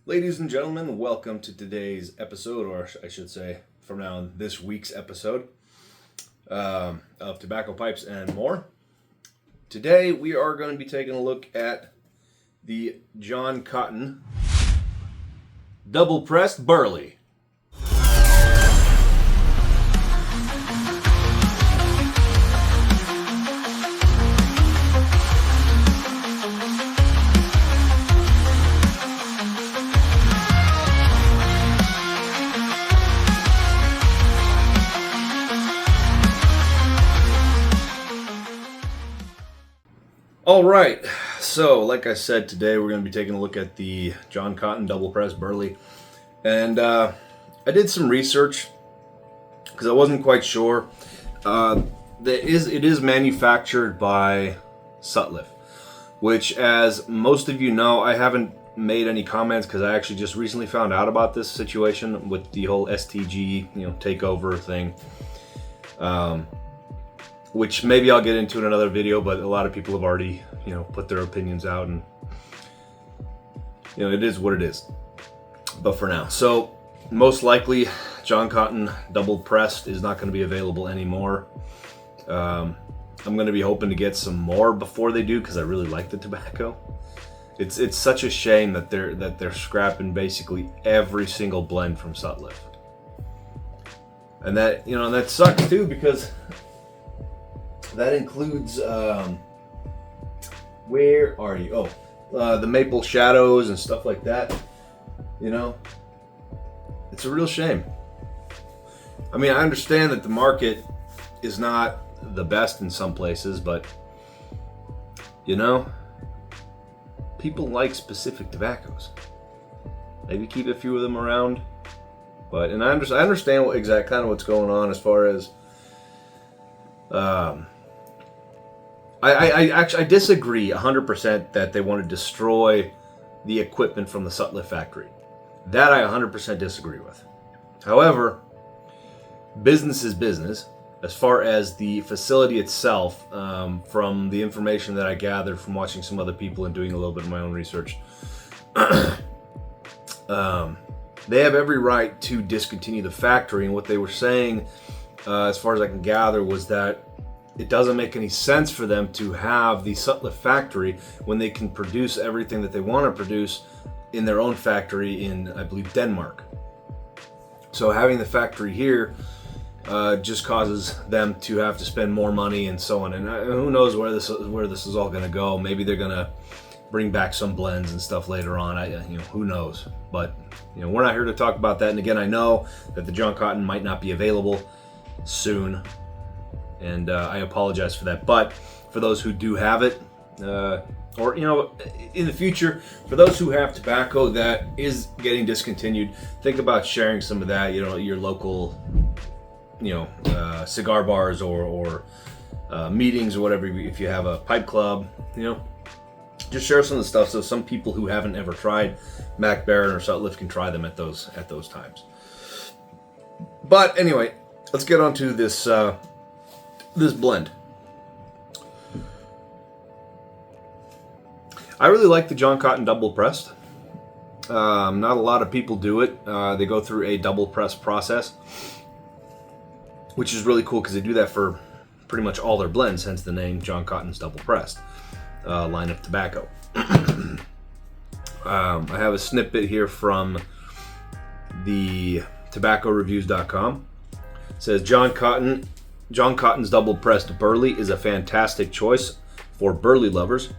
Ladies and gentlemen, welcome to today's episode, or I should say, from now on, this week's episode of Tobacco Pipes and More. Today, we are going to be taking a look at the John Cotton Double Pressed Burley. All right, so like I said, today we're going to be taking a look at the John Cotton Double Press Burley, and I did some research because I wasn't quite sure. It is manufactured by Sutliff, which, as most of you know, I haven't made any comments because I actually just recently found out about this situation with the whole STG takeover thing. Which maybe I'll get into in another video, but a lot of people have already, put their opinions out, and it is what it is. But for now, so most likely, John Cotton Double Pressed is not going to be available anymore. I'm going to be hoping to get some more before they do, because I really like the tobacco. It's such a shame that they're scrapping basically every single blend from Sutliff, and that sucks too, because that includes, where are you? The Maple Shadows and stuff like that. It's a real shame. I mean, I understand that the market is not the best in some places, but, people like specific tobaccos. Maybe keep a few of them around. And I understand kind of what's going on as far as, I disagree 100% that they want to destroy the equipment from the Sutliff factory. That I 100% disagree with. However, business is business. As far as the facility itself, from the information that I gathered from watching some other people and doing a little bit of my own research, they have every right to discontinue the factory. And what they were saying, as far as I can gather, was that it doesn't make any sense for them to have the Sutliff factory when they can produce everything that they want to produce in their own factory in, I believe, Denmark. So having the factory here just causes them to have to spend more money and so on. And who knows where this is all going to go? Maybe they're going to bring back some blends and stuff later on. Who knows? But we're not here to talk about that. And again, I know that the John Cotton might not be available soon. And I apologize for that. But for those who do have it, or in the future, for those who have tobacco that is getting discontinued, think about sharing some of that. Your local, cigar bars or meetings or whatever. If you have a pipe club, just share some of the stuff so some people who haven't ever tried Mac Baren or Sutliff can try them at those times. But anyway, let's get on to this. This blend. I really like the John Cotton Double Pressed. Not a lot of people do it. They go through a double press process, which is really cool because they do that for pretty much all their blends, hence the name John Cotton's Double Pressed line of tobacco. I have a snippet here from the tobaccoreviews.com. It says John Cotton's Double Pressed Burley is a fantastic choice for Burley lovers,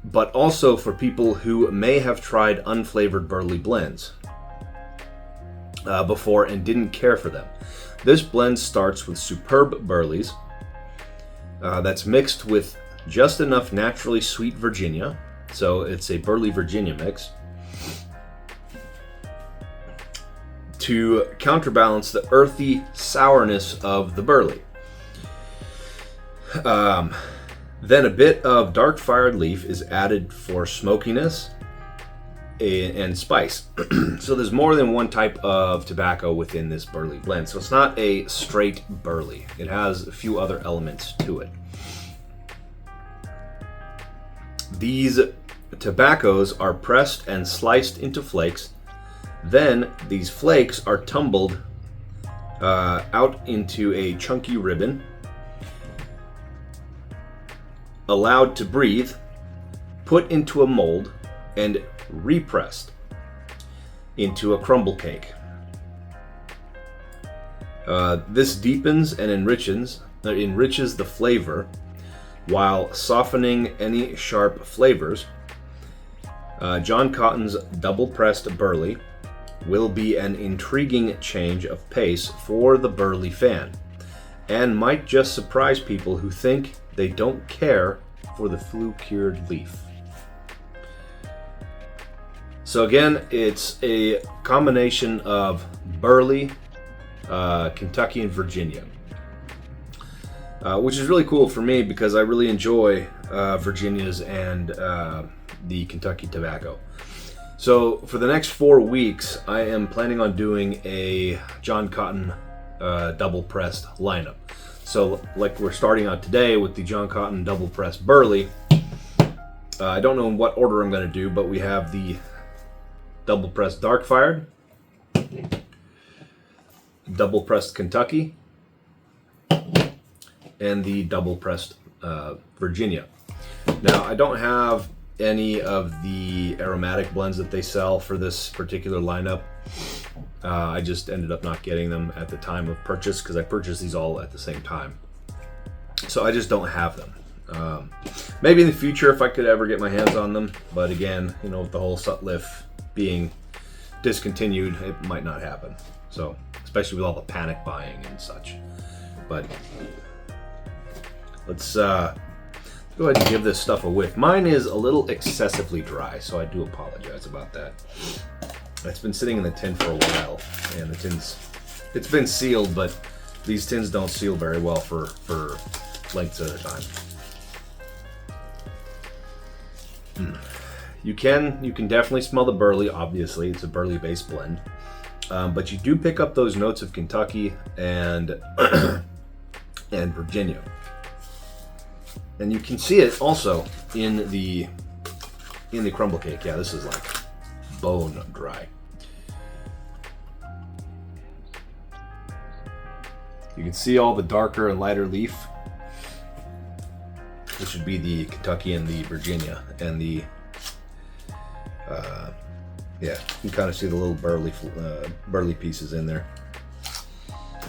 but also for people who may have tried unflavored Burley blends before and didn't care for them. This blend starts with superb Burleys that's mixed with just enough naturally sweet Virginia, so it's a Burley Virginia mix, to counterbalance the earthy sourness of the Burley. Then a bit of dark fired leaf is added for smokiness and spice. So there's more than one type of tobacco within this Burley blend. So it's not a straight Burley. It has a few other elements to it. These tobaccos are pressed and sliced into flakes. Then these flakes are tumbled out into a chunky ribbon, allowed to breathe, put into a mold, and repressed into a crumble cake. This deepens and enriches the flavor while softening any sharp flavors. John Cotton's double-pressed Burley will be an intriguing change of pace for the Burley fan, and might just surprise people who think they don't care for the flu-cured leaf. So again, it's a combination of Burley, Kentucky, and Virginia, which is really cool for me because I really enjoy Virginia's and the Kentucky tobacco. So for the next 4 weeks, I am planning on doing a John Cotton double pressed lineup. So like we're starting out today with the John Cotton double pressed Burley. I don't know in what order I'm going to do, but we have the double pressed dark fired, double pressed Kentucky, and the double pressed Virginia. Now I don't have any of the aromatic blends that they sell for this particular lineup. I just ended up not getting them at the time of purchase because I purchased these all at the same time. So I just don't have them. Maybe in the future if I could ever get my hands on them, but again, you know, with the whole Sutliff being discontinued, it might not happen. So, especially with all the panic buying and such. But let's go ahead and give this stuff a whiff. Mine is a little excessively dry, so I do apologize about that. It's been sitting in the tin for a while, and it's been sealed, but these tins don't seal very well for lengths at a time. You can definitely smell the Burley. Obviously, it's a Burley-based blend, but you do pick up those notes of Kentucky and and Virginia. And you can see it also in the crumble cake. Yeah, this is like bone dry. You can see all the darker and lighter leaf. This would be the Kentucky and the Virginia, and the yeah, you can kind of see the little burley pieces in there.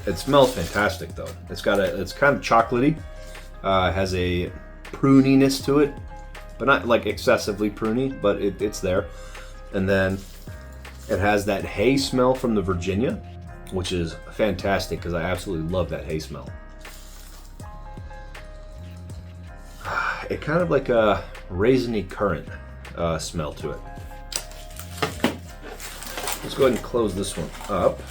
It smells fantastic though. It's kind of chocolatey. Has a pruniness to it, but not like excessively pruny, but it's there. And then it has that hay smell from the Virginia, which is fantastic because I absolutely love that hay smell. It kind of like a raisiny currant smell to it. Let's go ahead and close this one up.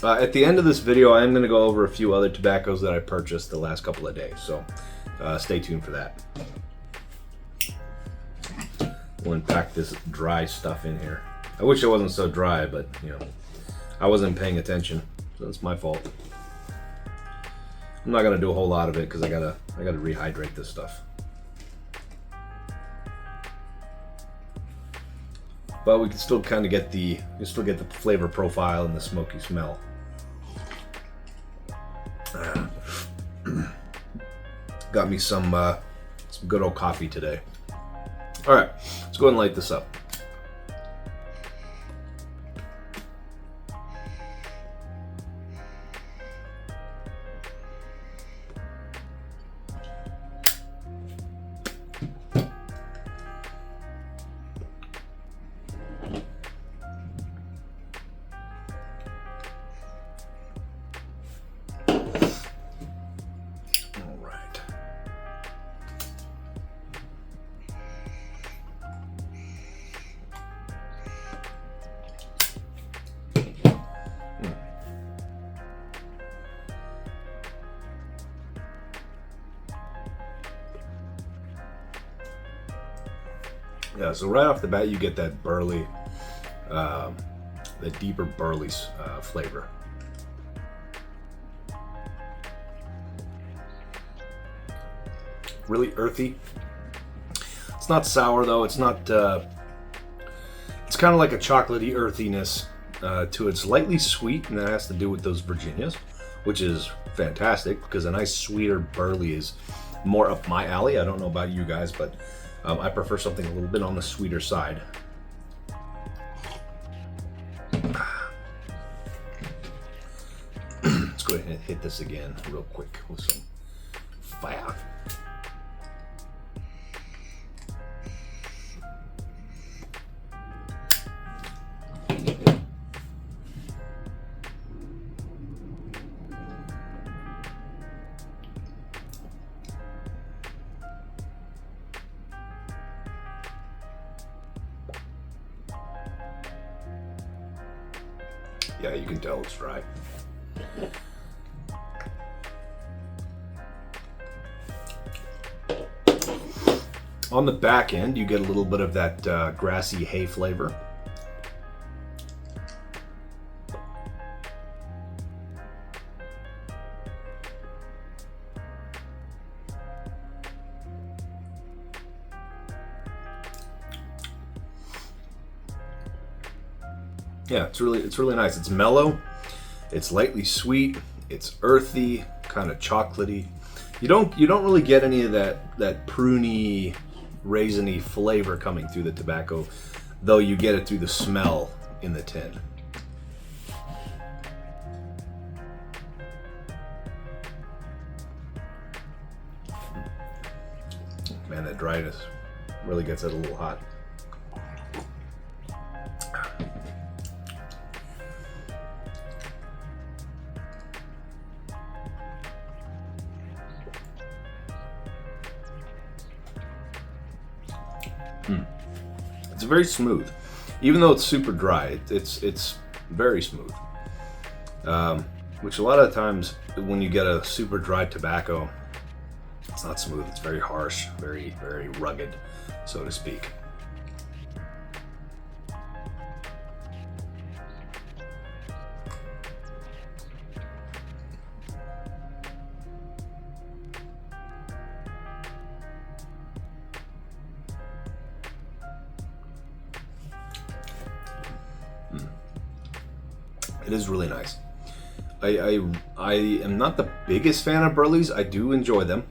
At the end of this video, I am going to go over a few other tobaccos that I purchased the last couple of days, so stay tuned for that. We'll unpack this dry stuff in here. I wish it wasn't so dry, but you know, I wasn't paying attention, so it's my fault. I'm not going to do a whole lot of it because I gotta rehydrate this stuff. But we can still kind of get the flavor profile and the smoky smell. Got me some good old coffee today. All right, let's go ahead and light this up. Yeah, so right off the bat, you get that burley, the deeper burley flavor. really earthy. It's not sour though. It's not. It's kind of like a chocolatey earthiness to it. Slightly sweet, and that has to do with those Virginias, which is fantastic because a nice sweeter Burley is more up my alley. I don't know about you guys, but I prefer something a little bit on the sweeter side. Let's go ahead and hit this again real quick with some fire. Yeah, you can tell it's dry. On the back end, you get a little bit of that grassy hay flavor. Yeah, it's really nice. It's mellow, it's lightly sweet, it's earthy, kind of chocolatey. You don't really get any of that pruny, raisiny flavor coming through the tobacco, though you get it through the smell in the tin. Man, that dryness really gets it a little hot. It's very smooth, even though it's super dry. It's very smooth, which a lot of times when you get a super dry tobacco, it's not smooth. It's very harsh, very rugged, so to speak. It is really nice. I am not the biggest fan of Burleys. I do enjoy them,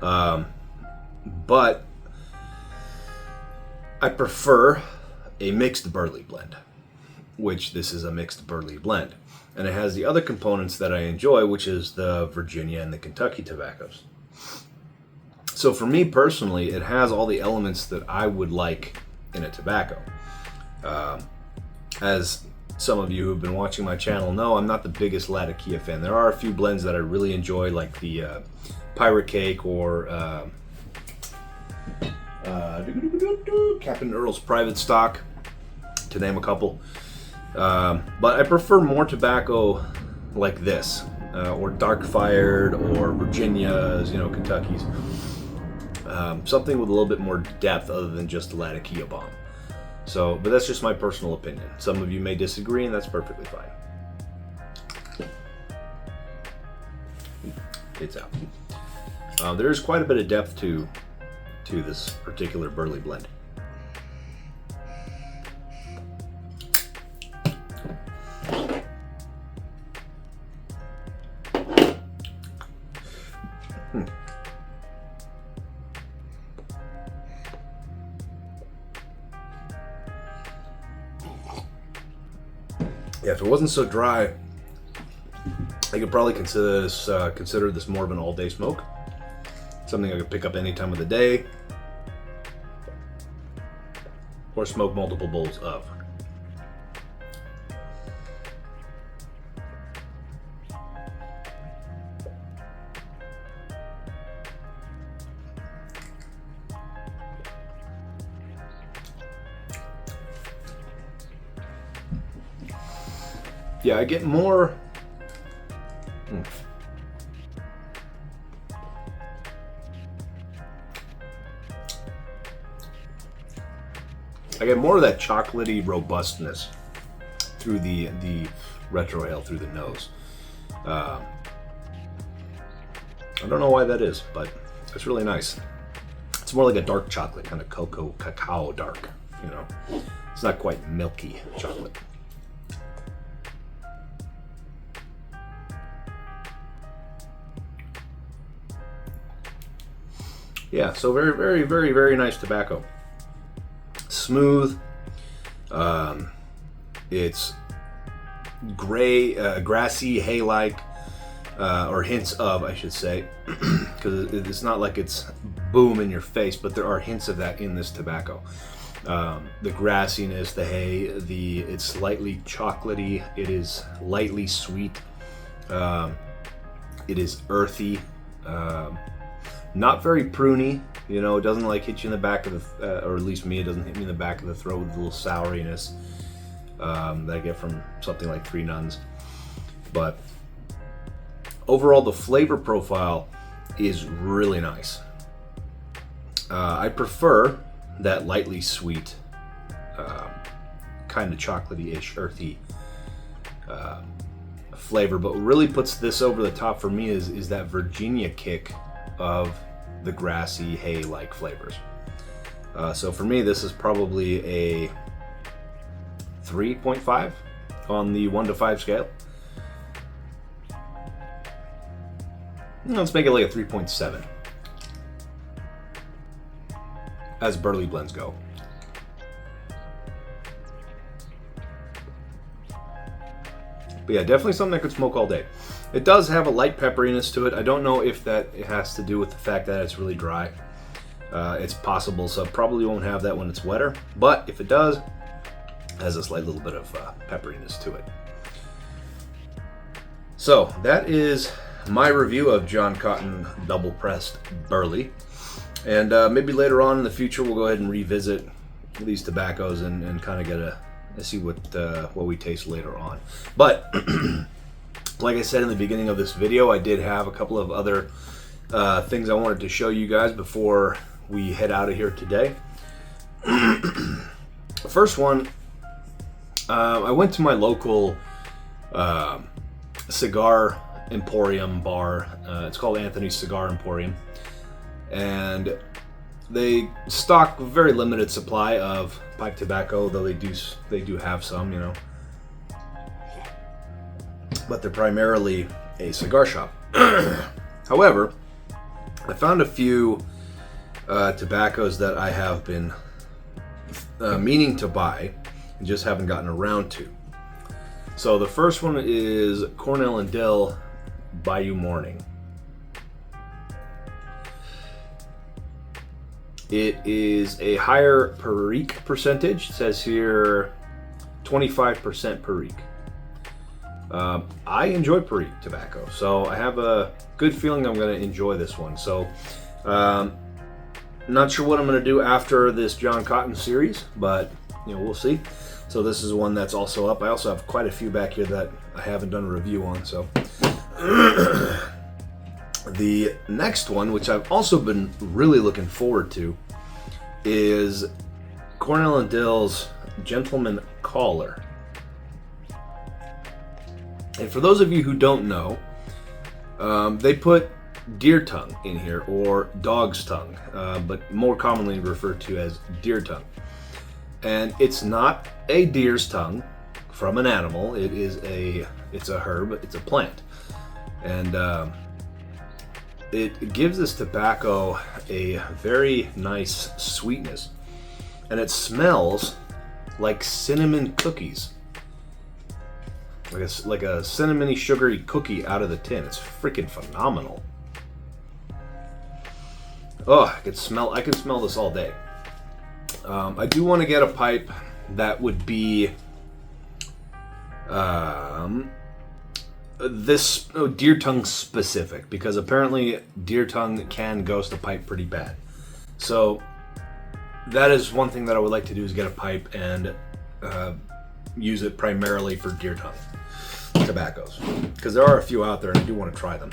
but I prefer a mixed Burley blend, which this is a mixed Burley blend, and it has the other components that I enjoy, which is the Virginia and the Kentucky tobaccos. So for me personally, it has all the elements that I would like in a tobacco. As some of you who've been watching my channel know, I'm not the biggest Latakia fan. There are a few blends that I really enjoy, like the Pirate Cake or Captain Earl's Private Stock, to name a couple. But I prefer more tobacco like this, or Dark Fired, or Virginias, Kentuckies. Something with a little bit more depth other than just the Latakia bomb. So, but that's just my personal opinion. Some of you may disagree, and that's perfectly fine. It's out. There is quite a bit of depth to this particular Burley blend. Yeah, if it wasn't so dry, I could probably consider this more of an all-day smoke. Something I could pick up any time of the day, or smoke multiple bowls of. Yeah, I get more. I get more of that chocolatey robustness through the retrohale, through the nose. I don't know why that is, but It's really nice. It's more like a dark chocolate, kind of cocoa, cacao dark, you know. It's not quite milky chocolate. Yeah, so very, very, very, very nice tobacco. Smooth. It's gray, grassy, hay-like, or hints of, I should say, because it's not like it's boom in your face, but there are hints of that in this tobacco. The grassiness, the hay, it's slightly chocolatey. It is lightly sweet. It is earthy. Not very pruny, you know. It doesn't like hit you in the back of the, or at least me, it doesn't hit me in the back of the throat with a little souriness that I get from something like Three Nuns. But overall, the flavor profile is really nice. I prefer that lightly sweet, kind of chocolatey-ish, earthy flavor. But what really puts this over the top for me is that Virginia kick of the grassy hay-like flavors. So for me, this is probably a 3.5 on the 1 to 5 scale. Let's make it like a 3.7 as Burley blends go. But yeah, definitely something I could smoke all day. It does have a light pepperiness to it. I don't know if that has to do with the fact that it's really dry. It's possible, so probably won't have that when it's wetter. But if it does, it has a slight little bit of pepperiness to it. So that is my review of John Cotton Double Pressed Burley. And maybe later on in the future, we'll go ahead and revisit these tobaccos and kind of get a see what we taste later on. But like I said in the beginning of this video, I did have a couple of other things I wanted to show you guys before we head out of here today. The first one, I went to my local cigar emporium bar. It's called Anthony's Cigar Emporium, and they stock a very limited supply of pipe tobacco, though they do have some, you know. But they're primarily a cigar shop. However, I found a few tobaccos that I have been meaning to buy and just haven't gotten around to. So the first one is Cornell and Dill Bayou Morning. It is a higher Perique percentage. It says here 25% Perique. I enjoy Perique tobacco, so I have a good feeling I'm going to enjoy this one. So, not sure what I'm going to do after this John Cotton series, but you know, we'll see. So this is one that's also up. I also have quite a few back here that I haven't done a review on. So the next one, which I've also been really looking forward to, is Cornell and Dill's Gentleman Caller. And for those of you who don't know, they put deer tongue in here, or dog's tongue, but more commonly referred to as deer tongue. And it's not a deer's tongue from an animal. It's a herb. It's a plant, and it gives this tobacco a very nice sweetness, and it smells like cinnamon cookies. Like a cinnamony, sugary cookie out of the tin. It's freaking phenomenal. Oh, I can smell this all day. I do want to get a pipe that would be this deer tongue specific, because apparently deer tongue can ghost a pipe pretty bad. So that is one thing that I would like to do, is get a pipe and use it primarily for deer tongue tobaccos, because there are a few out there and I do want to try them.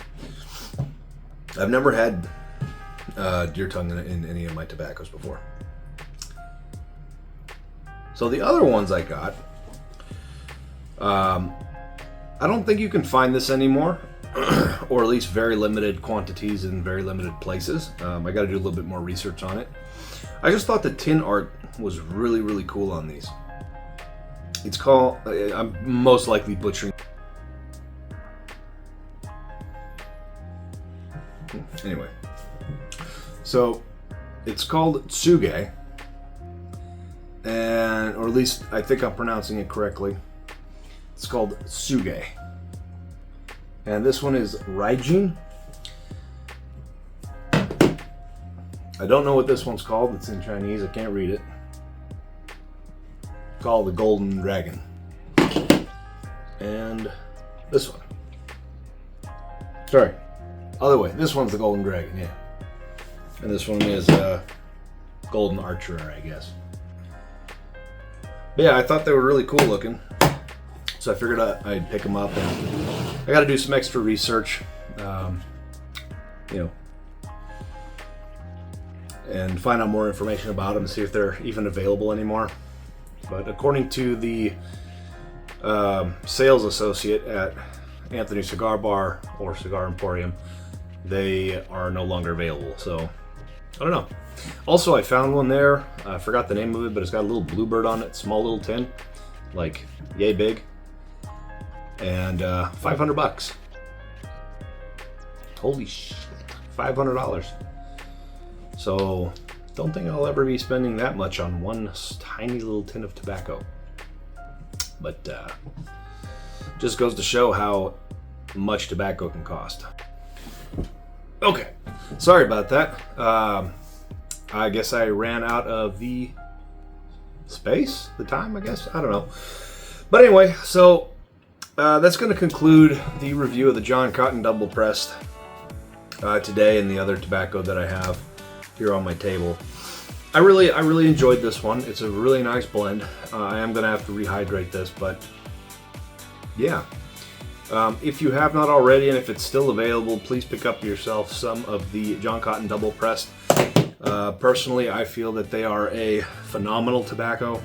I've never had deer tongue in any of my tobaccos before. So the other ones I got, I don't think you can find this anymore. or at least very limited quantities in very limited places. I got to do a little bit more research on it. I just thought the tin art was really, really cool on these. It's called, I'm most likely butchering. Anyway, so it's called tsuge, and or at least I think I'm pronouncing it correctly. It's called tsuge, and this one is Raijin. I don't know what this one's called. It's in Chinese. I can't read it. It's called the Golden Dragon, and this one. Sorry. Other way, this one's the Golden Dragon, yeah. And this one is Golden Archer, I guess. But yeah, I thought they were really cool looking. So I figured I'd pick them up. And I got to do some extra research, and find out more information about them and see if they're even available anymore. But according to the sales associate at Anthony's Cigar Bar or Cigar Emporium, they are no longer available, so I don't know. Also, I found one there. I forgot the name of it, but it's got a little bluebird on it, small little tin, like yay big, and $500. Holy shit, $500. So don't think I'll ever be spending that much on one tiny little tin of tobacco. But just goes to show how much tobacco can cost. Okay, sorry about that. I guess I ran out of the space, the time, I guess. I don't know. But anyway, so that's going to conclude the review of the John Cotton Double Pressed today and the other tobacco that I have here on my table. I really enjoyed this one. It's a really nice blend. I am going to have to rehydrate this, but yeah. If you have not already, and if it's still available, please pick up yourself some of the John Cotton Double Pressed. Personally, I feel that they are a phenomenal tobacco.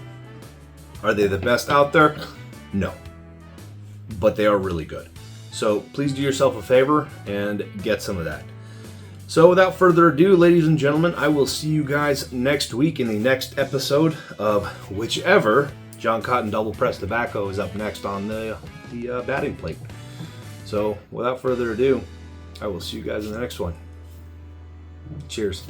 Are they the best out there? No. But they are really good. So please do yourself a favor and get some of that. So without further ado, ladies and gentlemen, I will see you guys next week in the next episode of whichever John Cotton Double Pressed tobacco is up next on the batting plate. So without further ado, I will see you guys in the next one. Cheers.